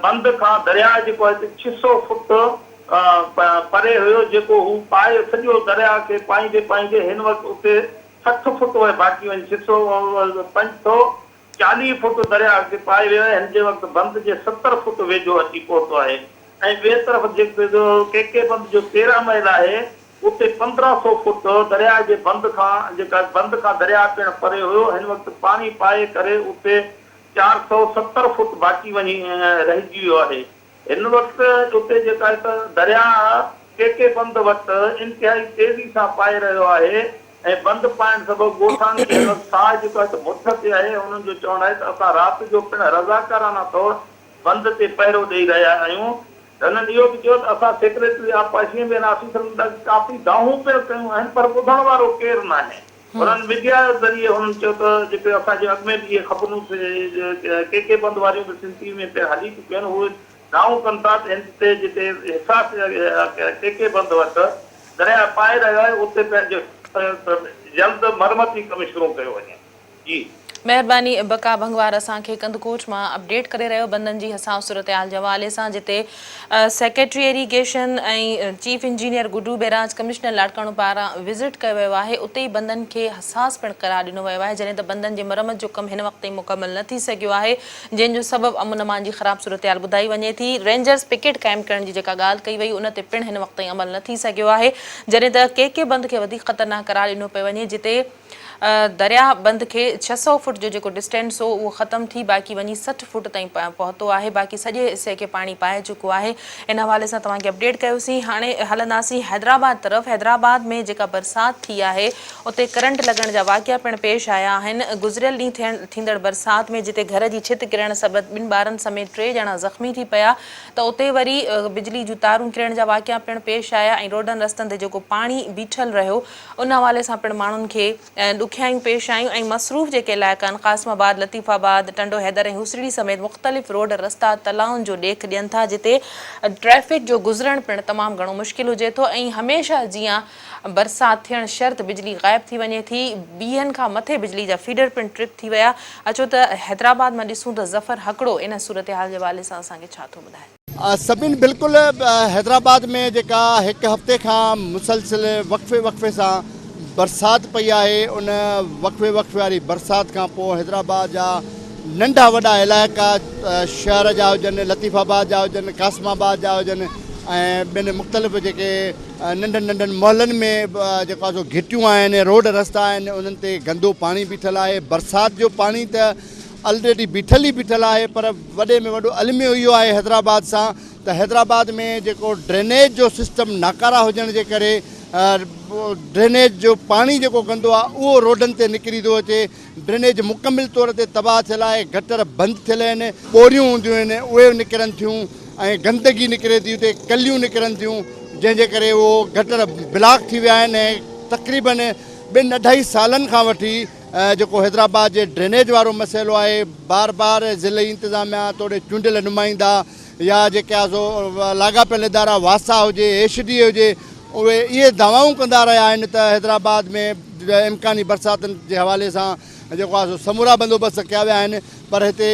बंद खां दरिया जेको आहे 600 फुट परे हुयो जेको हू पाए सॼो दरिया खे पाईंदे हिन वक़्तु उते 60 फुट बाक़ी वञे 540 फुट दरिया अॻिते पाए वियो आहे। हिन जे वक़्तु बंद जे 70 फुट वेझो अची पहुतो आहे ऐं ॿिए तरफ़ जेको के बंद जो 13 माइल आहे उते 1500 फुट दरिया जे बंद खां दरिया पिणु परे हुयो। हिन वक़्तु पाणी पाए करे उते 470 फुट बाक़ी वञी रहिजी वियो आहे। हिन वक़्तु उते जेका आहे त दरिया के बंद वटि इंतिहाई तेज़ी सां पाए रहियो आहे ऐं बंदि पाइण सबबु ॻोठाणी जो साह जेको आहे त मुठ ते आहे। हुननि जो चवणु आहे त असां राति जो पिणु रज़ाकाराना तौरु बंदि ते पहिरो ॾेई रहिया आहियूं। त हुननि इहो बि चयो त असां सेक्रेटरी आपाशीअ में ऑफिसरनि काफ़ी दाहूं पिणु कयूं आहिनि पर ॿुधण वारो केरु न आहे। हुननि मीडिया जे ज़रिए हुननि चयो त जेके असांजे अॻु में बि इहे ख़बरूं के बंदि वारियूं बि सिंधी में पिणु हली चुकियूं आहिनि। उहे दाहूं कनि था त हिन ते जिते हिसास के बंदि वटि दरिया पाए रहियो आहे उते पंहिंजो जल्द मरमती कम शुरू कयो वञे। जी महिरबानी बका भंगवार असांखे कंदकोट मां अपडेट करे रहियो बंदनि जी हसाव सूरत हाल जे हवाले सां जिते सेक्रेटरी इरीगेशन ऐं चीफ इंजीनियर गुडू बेराज कमिश्नर लाड़काणो पारां विज़िट कयो वियो आहे। उते ई बंदनि खे हसास पिणु करार ॾिनो वियो आहे जॾहिं त बंदनि जे मरमत जो कमु हिन वक़्त ताईं मुकमल न थी सघियो आहे जंहिंजो सबबु अमन अमान जी ख़राब सूरत हाल ॿुधाई वञे थी। रेंजर्स पिकेट क़ाइमु करण जी जेका ॻाल्हि कई वई उन ते पिणु हिन वक़्त ताईं अमल न थी सघियो आहे जॾहिं त के बंद खे वधीक ख़तरनाक करार ॾिनो पियो वञे जिते दरिया बंद के 600 फुट जो जेको डिस्टेंस हो वो ख़त्म थी बाक़ी वञी 60 फुट ताईं पहुतो आहे। बाक़ी सॼे हिसे खे पाणी पाए चुको आहे। इन हवाले सां तव्हांखे अपडेट कयोसीं। हाणे हलंदासीं हैदराबाद तरफ़। हैदराबाद में जेका बरसाति थी आहे उते करंट लॻण जा वाक़िया पिणु पेश आया आहिनि। गुज़िरियल ॾींहुं थींदड़ बरसाति में जिते घर जी छित किरण सबबु 2 ॿारनि समेत 3 ॼणा ज़ख़्मी थी पिया त उते वरी बिजली जूं तारूं किरण जा वाक़िया पिणु पेश आया ऐं रोडनि रस्तनि ते जेको पाणी बीठल रहियो उन हवाले सां पिणु माण्हुनि खे ॾुखियायूं पेश आयूं ऐं मसरूफ़ जेके इलाइक़ा आहिनि क़ासिमाबाद लतीफ़ाबाद टंडो हैदर ऐं हुसड़ी समेत मुख़्तलिफ़ रोड रस्ता तलाउनि जो ॾेख ॾियनि था जिते ट्रैफ़िक जो गुज़रणु पिणु तमामु घणो मुश्किल हुजे थो ऐं हमेशह जीअं बरसाति थियणु शर्त बिजली ग़ाइबु थी वञे थी 2 खां मथे बिजली जा फीडर पिणु ट्रिप थी विया। अचो त हैदराबाद मां ॾिसूं त ज़फ़र हकड़ो इन सूरत हाल जे हवाले सां असांखे छा थो ॿुधाए। सभिनि बिल्कुलु हैदराबाद में जेका 1 हफ़्ते खां मुसलसिल वक़्फ़े सां बरसाति पई आहे उन वक़्फ़े वारी बरसाति खां पोइ हैदराबाद जा नंढा वॾा इलाइक़ा शहर जा हुजनि लतीफ़ाबाद जा हुजनि क़ासिमाबाद जा हुजनि ऐं ॿियनि मुख़्तलिफ़ जेके नंढनि मोहल्लनि में जेको आहे घिटियूं आहिनि रोड रस्ता आहिनि उन्हनि ते गंदो पाणी बीठल आहे। बरसाति जो पाणी त ऑलरेडी बीठल आहे पर वॾे में वॾो अलमियो इहो आहे हैदराबाद सां त हैदराबाद में जेको ड्रेनेज जो सिस्टम नाकारा हुजण जे करे ड्रेनेज जो पाणी जेको गंदो आहे उहो रोडनि ते निकिरी थो अचे। ड्रेनेज मुकमिल तौर ते तबाह थियल आहे। गटर बंदि थियल आहिनि। ॿोरियूं हूंदियूं आहिनि उहे निकिरनि थियूं ऐं गंदगी निकिरे थी उते कलियूं निकिरनि थियूं जंहिंजे करे उहो गटर ब्लॉक थी विया आहिनि ऐं तक़रीबन 2-2.5 सालनि खां वठी जेको हैदराबाद जे ड्रेनेज वारो मसइलो आहे बार ज़िले इंतिज़ामिया तोड़े चूंडियल नुमाइंदा या जेके आहे सो लाॻापियल इदारा वासा हुजे HD हुजे उहे इहे दावाऊं कंदा रहिया आहिनि त हैदराबाद में इम्कानी बरसातुनि जे हवाले सां जेको आहे सो समूरा बंदोबस्त कया विया आहिनि पर हिते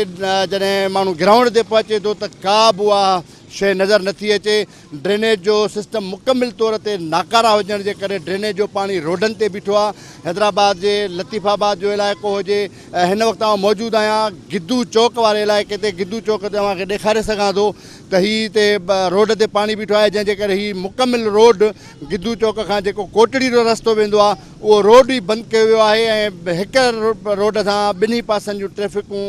जॾहिं माण्हू ग्राउंड ते पहुचे थो त का बि उहा शइ नज़र नथी अचे। ड्रेनेज जो सिस्टम मुकमिल तौर ते नाकारा हुजण जे करे ड्रेनेज जो पाणी रोडनि ते बीठो आहे। हैदराबाद जे लतीफ़ाबाद जो इलाइक़ो हुजे हिन वक़्तु आउं मौजूदु आहियां गिद्दू चौक वारे इलाइक़े ते। गिद्दू चौक ते तव्हांखे ॾेखारे सघां थो त हीअ हिते रोड ते पाणी बीठो आहे जंहिंजे करे हीअ मुकमिल रोड गिद्दू चौक खां जेको कोटड़ी जो रस्तो वेंदो आहे उहो रोड ई बंदि कयो वियो आहे ऐं हिक रोड सां 2 पासनि जूं ट्रैफ़िकूं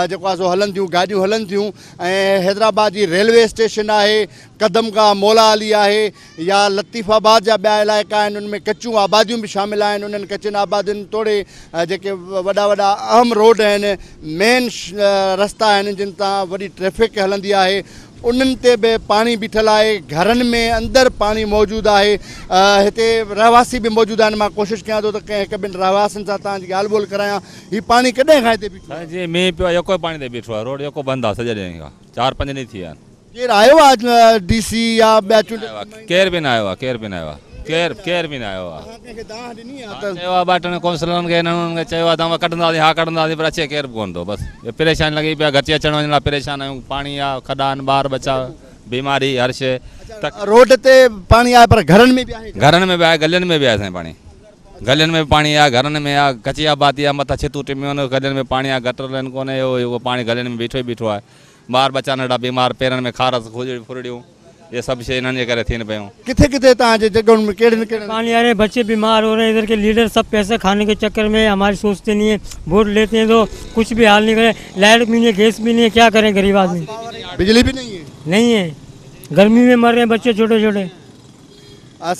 जेको आहे सो हलनि थियूं गाॾियूं हलनि थियूं ऐं हैदराबाद जी रेलवे स्टेशन आहे कदमगाह जेका मौला अली आहे या लतीफ़ाबाद जा ॿिया इलाइक़ा आहिनि उनमें कचूं आबादियूं बि शामिल आहिनि। उन्हनि कचनि आबादियुनि तोड़े जेके वॾा वॾा अहम रोड आहिनि, मेन रस्ता आहिनि जिन तां वॾी ट्रैफ़िक हलंदी आहे, उन्हनि ते बि पाणी बीठल आहे। घरनि में अंदरि पाणी मौजूदु आहे। हिते रहवासी बि मौजूदु आहिनि। मां कोशिशि कयां थो त कंहिं हिकु ॿिनि रहवासियुनि सां तव्हांजी ॻाल्हि ॿोल करायां। हीउ पाणी कॾहिं खां हिते बीठो आहे? जी मींहुं पियो आहे, यको पाणी ते बीठो आहे, रोड यको बंदि आहे सॼे ॾींहं खां, 4-5 ॾींहं थी विया आहिनि। केरु आयो आहे DC या ॿिया चूंडियल? केर बि न आयो आहे, केर बि न आयो आहे, केर बि न आयो आहे। चयो आहे 2-3 काउंसलरनि खे हिननि खे चयो आहे तव्हां कढंदासीं, हा कढंदासीं, पर अचे केर बि कोन थो। बसि परेशानी लॻी पिया, घरु अचण वञण लाइ परेशान आहियूं। पाणी आहे, खॾा आहिनि, ॿार बचा, बीमारी, हर शइ। रोड ते पाणी आहे पर घरनि में बि आहे? घरनि में बि आहे, गलियुनि में बि आहे असांजे पाणी। गलियुनि में पाणी आहे, घरनि में आहे, कची आबादी आहे, मथां छितूं टिमियूं आहिनि, गलियुनि में पाणी आहे, गटर आहिनि कोन्हे, उहो पाणी गलियुनि में बीठो ई बीठो आहे। ॿार बचा नंढा बीमार, पेरनि में खारस, फुरड़ियूं, ये सब शइ इन्हनि जे करे थियनि पियूं। किथे किथे तव्हांजे जॻहुनि में कहिड़े न कहिड़े पानी आ रहे, बच्चे बीमार हो रहे हैं। इधर के लीडर सब पैसे खाने के चक्कर में हमारी सोचते नहीं है, वोट लेते हैं तो कुछ भी हाल नहीं करे। लाइट भी नहीं है, गैस भी नहीं है, क्या करें गरीब आदमी? बिजली भी नहीं है? नहीं है, गर्मी में मर रहे हैं बच्चे छोटे छोटे।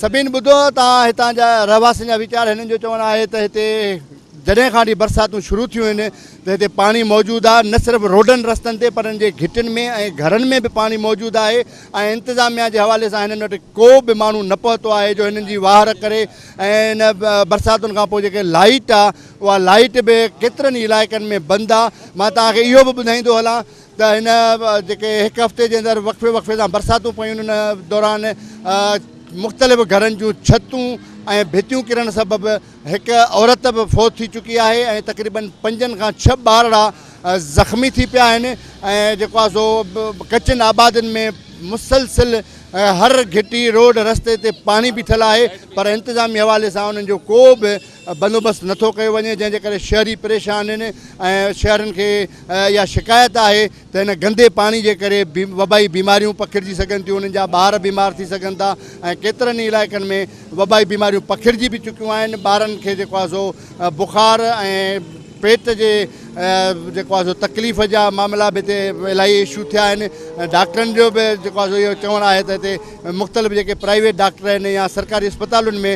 सभिनि ॿुधो तव्हां हितां जा रहवासियुनि जा वीचार। हिननि जो चवणु आहे त हिते जॾहिं खां वठी बरसातूं शुरू थियूं आहिनि त हिते पाणी मौजूदु आहे, न सिर्फ़ु रोडनि रस्तनि ते पर हिन जे घिटियुनि में ऐं घरनि में बि पाणी मौजूदु आहे। ऐं इंतिज़ामिया जे हवाले सां हिननि वटि को बि माण्हू न पहुतो आहे जो हिननि जी वाहर करे। ऐं हिन बरसातुनि खां पोइ जेके लाइट आहे उहा लाइट बि केतिरनि ई इलाइक़नि में बंदि आहे। मां तव्हांखे इहो बि ॿुधाईंदो हलां त हिन जेके हिकु हफ़्ते जे अंदरि वक़्फ़े वक़्फ़े सां बरसातूं पयूं हुन दौरान मुख़्तलिफ़ घरनि जूं छतूं ऐं भितियूं किरण सबबि हिकु औरत बि फ़ौत थी चुकी आहे ऐं तक़रीबन 5 खां 6 ॿारड़ा ज़ख़्मी थी पिया आहिनि। ऐं जेको आहे सो कचनि आबादियुनि में मुसलसिल हर घिटी रोड रस्ते ते पाणी बीठल आहे पर इंतिज़ामी हवाले सां उन्हनि जो को बि बंदोबस्तु नथो कयो वञे, जंहिंजे करे शहरी परेशान आहिनि। ऐं शहरनि खे इहा शिकायत आहे त हिन गंदे पाणी जे करे वबाई बीमारियूं पखिड़िजी सघनि थियूं, उन्हनि जा ॿार बीमार थी सघनि था। ऐं केतिरनि ई इलाइक़नि में वबाई बीमारियूं पखिड़िजी बि चुकियूं आहिनि। ॿारनि खे जेको आहे सो बुखार ऐं पेट जे जेको आहे सो तकलीफ़ जा मामला बि हिते इलाही इशू थिया आहिनि। डॉक्टरनि जो बि जेको आहे सो इहो चवणु आहे त हिते मुख़्तलिफ़ जेके प्राइवेट डॉक्टर आहिनि या सरकारी अस्पतालुनि में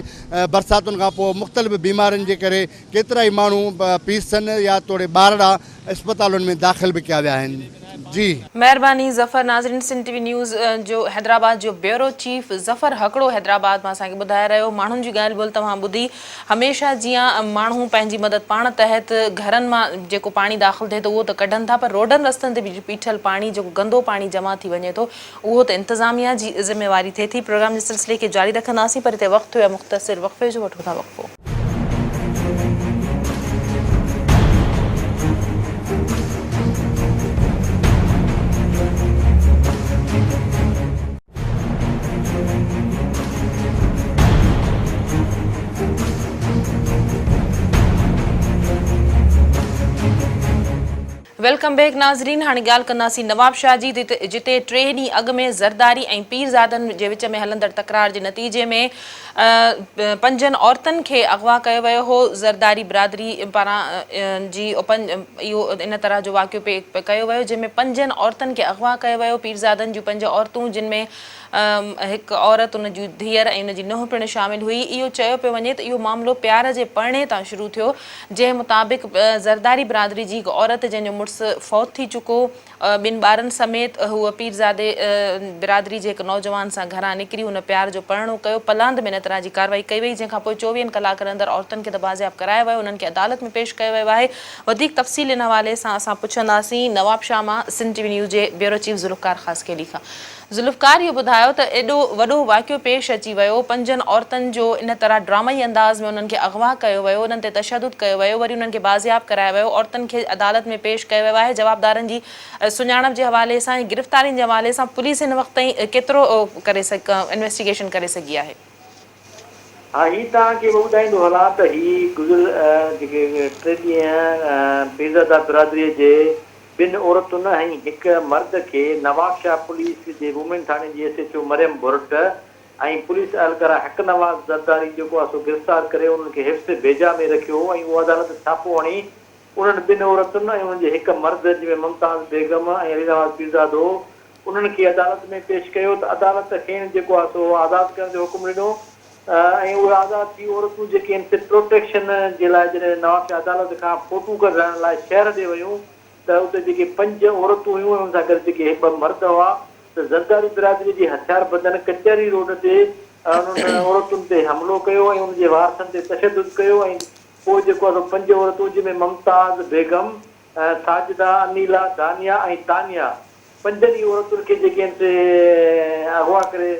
बरसातुनि खां पोइ मुख़्तलिफ़ बीमारियुनि जे करे केतिरा ई माण्हू पीसनि या तोड़े ॿारड़ा अस्पतालुनि में दाख़िल बि कया विया आहिनि। जी महिरबानी ज़फ़र। नाज़रीन, सिंध टीवी न्यूज़ जो हैदराबाद जो ब्यूरो चीफ ज़फ़र हकड़ो हैदराबाद में असांखे ॿुधाए रहियो। माण्हुनि जी ॻाल्हि ॿोल तव्हां ॿुधी। हमेशह जीअं माण्हू पंहिंजी मदद पाण तहत घरनि मां जेको पाणी दाख़िल थिए थो उहो त कढनि था, पर रोडनि रस्तनि ते बि बीठल पाणी जेको गंदो पाणी जमा थी वञे थो उहो त इंतिज़ामिया जी ज़िम्मेवारी थिए थी। प्रोग्राम जे सिलसिले खे जारी रखंदासीं, पर हिते वक़्तु हुयो मुख़्तसिर वक़फ़े जो। वठो था वक़फ़ो। वेलकम बैक नाज़रीन। हाणे ॻाल्हि कंदासीं नवाब शाह जी, जिते 3 ॾींहं अॻु में ज़रदारी ऐं पीरज़ादनि जे विच में हलंदड़ तकरार जे नतीजे में 5 औरतुनि खे अगवा कयो वियो हो। ज़रदारी बिरादरी पारां जी इहो इन तरह जो वाक़ियो कयो वियो जंहिंमें 5 औरतुनि खे अगवा कयो वियो। पीरज़ादनि जूं 5 औरतूं, जिन में हिकु औरत उन जी धीअर ऐं उन जी नुंहुं पिणु शामिल हुई। इहो चयो पियो वञे त इहो मामिलो प्यार जे परिणे तां शुरू थियो, जंहिं मुताबिक़ ज़रदारी बिरादरी जी हिकु औरत जंहिंजो मुड़ुसु फ़ौत थी चुको, 2 ॿारनि समेत हूअ पीरज़ादे बिरादरी जे हिकु नौजवान सां घरां निकिरी हुन प्यार जो परिणो कयो। पलांद में इन तरह जी कार्रवाई कई वई, जंहिंखां पोइ 24 कलाकनि अंदरि औरतुनि खे त बाज़ियाब करायो वियो, उन्हनि खे अदालत में पेश कयो वियो आहे। वधीक तफ़सील इन हवाले सां असां पुछंदासीं नवाब शाह मां सिंध टीवी न्यूज़ जे ब्यूरो चीफ ज़ुल्फ़कार ख़ासकेली खां। ज़ुल्फ़कार, इहो ॿुधायो त एॾो वॾो वाक़ियो पेश अची वियो, 5 औरतुनि जो इन तरह ड्रामाई अंदाज़ में उन्हनि खे अगवा कयो वियो, उन्हनि ते तशदुद कयो वियो, वरी उन्हनि खे बाज़ियाब करायो वियो, औरतुनि खे अदालत में पेश कयो वियो आहे। जवाबदारनि जी सुञाणप जे हवाले सां, गिरफ़्तारियुनि जे हवाले सां पुलिस हिन वक़्त ताईं केतिरो इन्वेस्टिगेशन करे सघी आहे? हा, हीअ तव्हांखे ॿुधाईंदो हलां त हीअ गुज़िरियल जेके 3 ॾींहं पीरज़ादा बिरादरीअ जे 2 औरतुनि ऐं हिकु मर्द खे नवाब शाह पुलिस जे वूमेन थाणे जी SHO मरियम भुरट ऐं पुलिस अहलकार हक़ नवाज़ ज़रदारी जेको आहे सो गिरफ़्तार करे उन्हनि खे हिफ़्ज़ बेजा में रखियो ऐं उहो अदालत छापो हणी उन्हनि 2 औरतुनि ऐं उन्हनि जे हिकु मर्द जंहिंमें मुमताज़ बेगम ऐं अली नवाज़ पीरज़ादो उन्हनि खे अदालत में पेश कयो त अदालत खेनि जेको आहे सो आज़ादु करण जो हुकुम ॾिनो ऐं उहे आज़ादु थी औरतूं जेके आहिनि से प्रोटेक्शन जे लाइ जॾहिं नवाब शाह अदालत खां फोटू कढाइण लाइ शहर ते वयूं त उते जेके 5 औरतूं हुयूं हुन सां गॾु जेके 2 मर्द हुआ त ज़रदारी बिरादरी जे हथियार बंदनि कचहरी रोड ते उन्हनि औरतुनि ते हमिलो कयो ऐं उनजे वारसनि ते तशदुद कयो ऐं पोइ जेको आहे 5 औरतूं जंहिंमें मुमताज़ बेगम साजिदा अनीला दानिया ऐं तानिया 5 ई औरतुनि खे जेके आहिनि से अगवा करे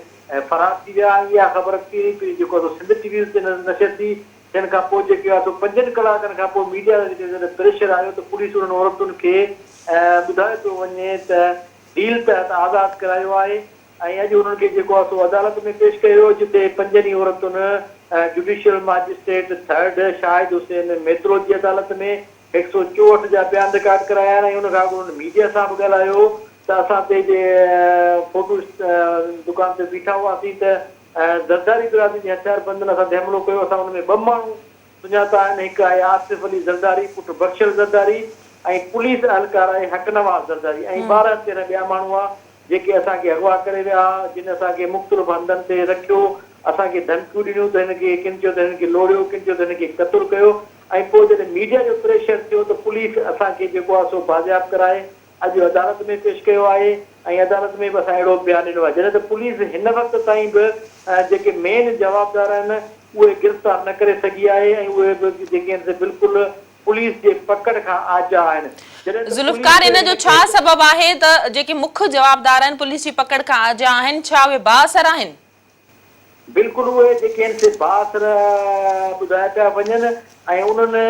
फरार थी विया। इहा ख़बर थी जेको आहे सिंध टीवी ते नशर थी। थियण खां पोइ जेके आहे 5 कलाकनि खां पोइ मीडिया जॾहिं प्रेशर आयो त पुलिस उन्हनि औरतुनि खे ॿुधाए थो वञे त डील तहत आज़ादु करायो आहे ऐं अॼु उन्हनि खे जेको आहे सो अदालत में पेश कयो जिते 5 ई औरतुनि जुडिशियल मैजिस्ट्रेट 3rd शाहिद हुसैन मेट्रो जी अदालत में 164 जा बयान रिकॉर्ड कराया आहिनि ऐं उन खां पोइ उन्हनि मीडिया सां बि ॻाल्हायो त असां ते जे फोटो दुकान ते बीठा हुआसीं त ज़रदारी बिरादरी जे हथियार बंदनि असां ते हमिलो कयो। असां हुन में 2 माण्हू सुञाता आहिनि। हिकु आहे आसिफ अली ज़रदारी पुटु बख्शल ज़रदारी ऐं पुलिस अहलकार आहे हकनवाज़ ज़रदारी ऐं 12-13 ॿिया माण्हू आहे जेके असांखे अगवा करे विया जिन असांखे मुख़्तलिफ़ हंधनि ते रखियो असांखे धमकियूं ॾिनियूं त हिनखे किन चयो त हिनखे लोड़ियो किन चयो त हिनखे क़तलु कयो ऐं पोइ जॾहिं मीडिया जो प्रेशर थियो त पुलिस असांखे जेको आहे सो बाज़ियाब कराए अॼु अदालत में पेश कयो आहे ऐं अदालत में बि असां अहिड़ो बयानु ॾिनो आहे जॾहिं त पुलिस हिन वक़्त ताईं बि जेके मेन जवाबदार आहिनि उहे गिरफ़्तार न करे सघी आहे ऐं उहे बि जेके आहिनि से बिल्कुलु पुलिस जे पकड़ खां आजा आहिनि। ज़ुल्फ़कार इन जो छा सबब आहे त जेके मुख्य जवाबदार आहिनि पुलिस जी पकड़ खां आजा आहिनि छा उहे बाअसर आहिनि? बिल्कुलु उहे जेके आहिनि से बाअसर ॿुधाए पिया वञनि ऐं उन्हनि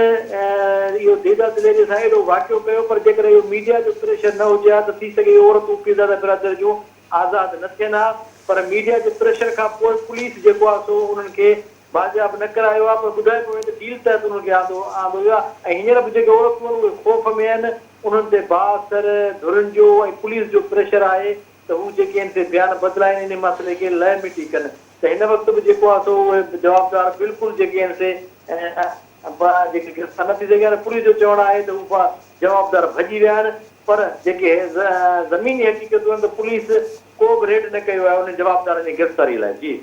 इहो देदा दिले जे सां एॾो वाक़ियो कयो पर जेकर इहो मीडिया जो प्रेशर न हुजे हा त थी सघे औरतूं पीरज़ादा बिरादर जूं आज़ादु न थियनि हा पर मीडिया जे प्रेशर खां पोइ पुलिस जेको आहे सो उन्हनि खे बाज़ियाब न करायो आहे पर ॿुधाए पियो त डील तहत उन्हनि खे आंदो वियो आहे ऐं हींअर बि जेके औरतूं आहिनि उहे ख़ौफ़ में आहिनि उन्हनि ते बाअसर धुरनि जो ऐं पुलिस जो प्रेशर आहे त हू जेके आहिनि से बयान बदिलाइनि इन मसइले खे लह मिटी कनि त हिन वक़्तु बि जेको आहे सो उहे जवाबदार बिल्कुलु जेके आहिनि से जेके गिरफ़्तार न थी सघिया पुलिस जो चवणु आहे त उहे जवाबदार भॼी विया आहिनि पर जेके ज़मीनी हक़ीक़तूं आहिनि त पुलिस को बि रेड न कयो आहे उन जवाबदारनि जी गिरफ़्तारी लाइ। जी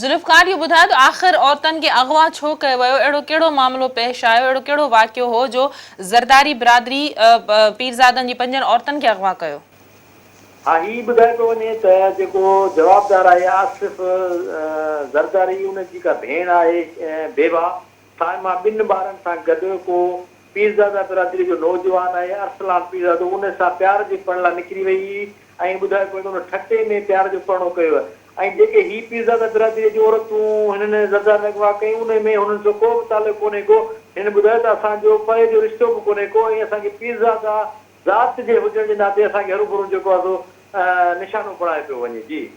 ज़ुल्फ़कार इहो ॿुधायो त आख़िर औरतनि खे अगवा छो कयो वियो अहिड़ो कहिड़ो मामिलो पेश आयो अहिड़ो कहिड़ो वाक़ियो हो जो ज़रदारी बिरादरी पीरज़ादनि जी 5 औरतुनि खे अगवा कयो? हा ही ॿुधाए पियो वञे त जेको जवाबदार आहे आसिफ ज़रदारी उनजी का भेण आहे बेवा सां मां 2 ॿारनि सां गॾु को पीरज़ादा बिरादरी जो नौजवान आहे अरसलान पीरज़ादो उन सां प्यार जे पण लाइ निकिरी वई ऐं ॿुधाए पियो त उन ठटे में प्यार जो परणो कयो ऐं जेके ही पीरज़ादा बिरादरी जूं औरतूं हिननि ज़रदार अगवा कयूं उन में हुननि जो को बि तालुक़ु कोन्हे को हिन ॿुधायो त असांजो परे जो रिश्तो बि कोन्हे को ऐं असांखे पीरज़ादा ज़ात जे हुजण जे नाते असांखे हरूभरू जेको आहे सो निशानो बणाए पियो वञे। जी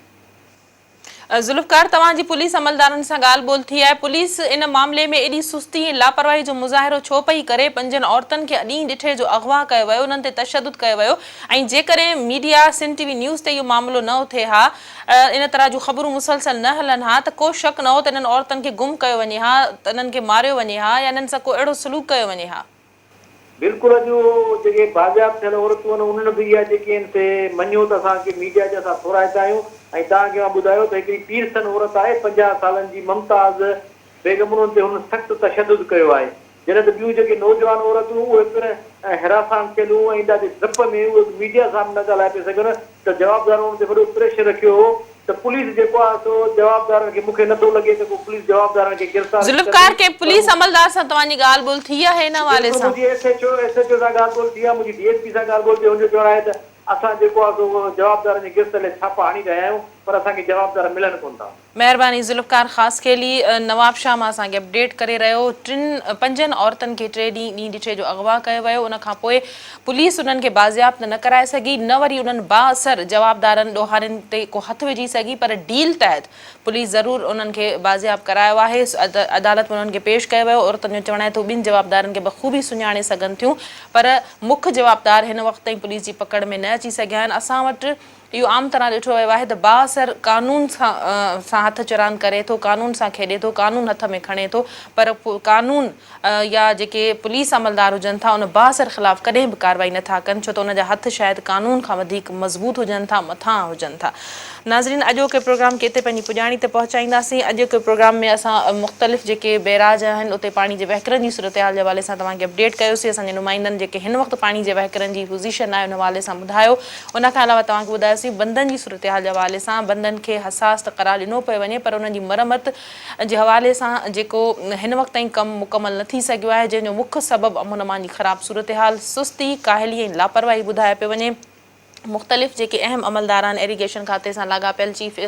ज़ुल्फ़कार तव्हांजी पुलिस अमलदारनि सां ॻाल्हि ॿोल थी आहे पुलिस इन मामले में एॾी सुस्ती ऐं लापरवाही जो मुज़ाहिरो छो पई करे 5 औरतुनि खे अॾीं ॾिठे जो अगवा कयो वियो उन्हनि ते तशदुद कयो वियो ऐं जेकॾहिं मीडिया सिंध टीवी न्यूज़ ते इहो मामिलो न थिए हा इन तरह जूं ख़बरूं मुसलसल न हलनि हा त को शक न हो त इन्हनि औरतुनि खे गुम कयो वञे हा त इन्हनि खे मारियो वञे हा या इन्हनि सां को अहिड़ो सलूक कयो वञे हा? बिल्कुलु अॼु जेके बाज़ियाब थियल औरतूं आहिनि उन्हनि बि इहा जेके आहिनि से मञियो त असांखे मीडिया जे असां थोराइता आहियूं ऐं तव्हांखे मां ॿुधायो त हिकिड़ी पीरसन औरत आहे 50 सालनि जी मुमताज़ बेगम उन्हनि ते हुन सख़्तु तशदुद कयो आहे जॾहिं त ॿियूं जेके नौजवान औरतूं उहे पिणु हिरासान थियलूं ऐं ॾाढे डप में उहे मीडिया सां न ॻाल्हाए पिए सघनि त जवाबदार उन्हनि ते वॾो प्रेशर रखियो हो त पुलिस जेको आहे सो जवाबदारनि खे मूंखे नथो लॻे त को पुलिस जवाबदारनि खे गिरफ़्तार ज़ुल्फ़कार के पुलिस अमलदार सां तव्हांजी ॻाल्हि ॿोल थी आहे हिन हवाले सां? मुंहिंजी एसएचओ सां ॻाल्हि ॿोल थी आहे मुंहिंजी डीएसपी सां ॻाल्हि ॿोल थी हुनजो चवणु आहे त असां जेको आहे सो जवाबदारनि जी गिरफ़्त लाइ छापा हणी रहिया आहियूं पर असांखे जवाबदार मिलनि कोन था। महिरबानी ज़ुल्फ़कार ख़ासि खेली नवाब शाह मां असांखे अपडेट करे रहियो 5 औरतुनि खे 3 ॾींहं ॾिठे जो अगवा कयो वियो उन खां पोइ पुलिस उन्हनि खे बाज़ियाब न कराए सघी न वरी उन्हनि बाअसर जवाबदारनि ॾोहारियुनि ते को हथु विझी सघी पर डील तहत पुलिस ज़रूरु उन्हनि खे बाज़ियाब करायो आहे अदालत में उन्हनि खे पेश कयो वियो औरतुनि जो चवणु आहे त 2 जवाबदारनि खे बख़ूबी सुञाणे सघनि थियूं पर मुख्य जवाबदार हिन वक़्त ताईं पुलिस जी पकड़ में न अची सघिया आहिनि। असां वटि इहो आम तरह ॾिठो वियो आहे त बाअसर कानून सां हथ चरान करे थो, कानून सां खेॾे थो, कानून हथ में खणे थो, पर कानून या जेके पुलिस अमलदार हुजनि था उन बाअसर ख़िलाफ़ कॾहिं बि कार्रवाई नथा कनि, छो त उनजा हथ शायदि कानून खां वधीक मज़बूत हुजनि था, मथां हुजनि था। नाज़रीन, अॼोके प्रोग्राम खे हिते पंहिंजी पुॼाणी ते पहुचाईंदासीं। अॼोके प्रोग्राम में असां मुख़्तलिफ़ जेके बैराज आहिनि उते पाणी जे वहिकरनि जी सूरत हाल जे हवाले सां तव्हांखे अपडेट कयोसीं। असांजे नुमाइंदनि जेके हिन वक़्तु पाणी जे वहिकरनि जी पोज़ीशन आहे उन हवाले सां ॿुधायो। उन खां अलावा तव्हांखे ॿुधायोसीं बंदनि जी सूरत हाल जे हवाले सां, बंदनि खे हसास त क़रार ॾिनो पियो वञे पर उन्हनि जी मरमत जे हवाले सां जेको हिन वक़्त ताईं कमु मुकमल न थी सघियो आहे, जंहिंजो मुख्य सबबु अमन अमान जी ख़राब सूरत हाल, सुस्ती, काहली ऐं लापरवाही ॿुधाए पियो वञे। मुख़्तलिफ़ जेके अहम अमलदार आहिनि, इरीगेशन खाते सां लाॻापियल चीफ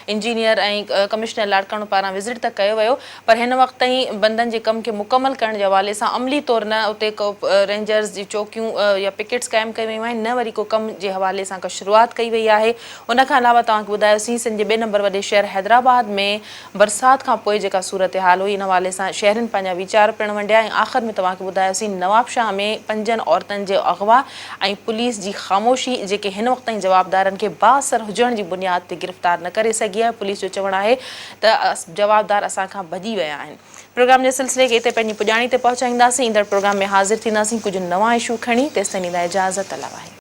इंजीनियर ऐं कमिश्नर लाड़काणो पारां विज़िट त कयो वियो, पर हिन वक़्त ताईं बंदनि जे कम खे मुकमल करण जे हवाले सां अमली तौरु न उते को रेंजर्स जी चौकियूं या पिकेट्स क़ाइमु कई वियूं आहिनि, न वरी को कम जे हवाले सां का शुरूआति कई वई आहे। उन खां अलावा तव्हांखे ॿुधायोसीं सिंध जे 2 नंबर वॾे शहर हैदराबाद में बरसाति खां पोइ जेका सूरत हाल हुई, इन हवाले सां शहरनि पंहिंजा वीचार पिणु वंडिया ऐं आख़िर में तव्हांखे ॿुधायोसीं नवाबशाह में 5 औरतुनि जो अग़वा ऐं पुलिस जी ख़ामोशी जेके हिन वक़्त ताईं जवाबदारनि खे बाअसर हुजण जी बुनियाद ते गिरफ़्तार न करे सघी आहे। पुलिस जो चवणु आहे त जवाबदार असांखां भॼी विया आहिनि। प्रोग्राम जे सिलसिले खे हिते पंहिंजी पुॼाणी ते पहुचाईंदासीं। ईंदड़ प्रोग्राम में हाज़िर थींदासीं कुझु नवां इशू खणी। तेसिताईं ॾींदा इजाज़त। अला वाहे।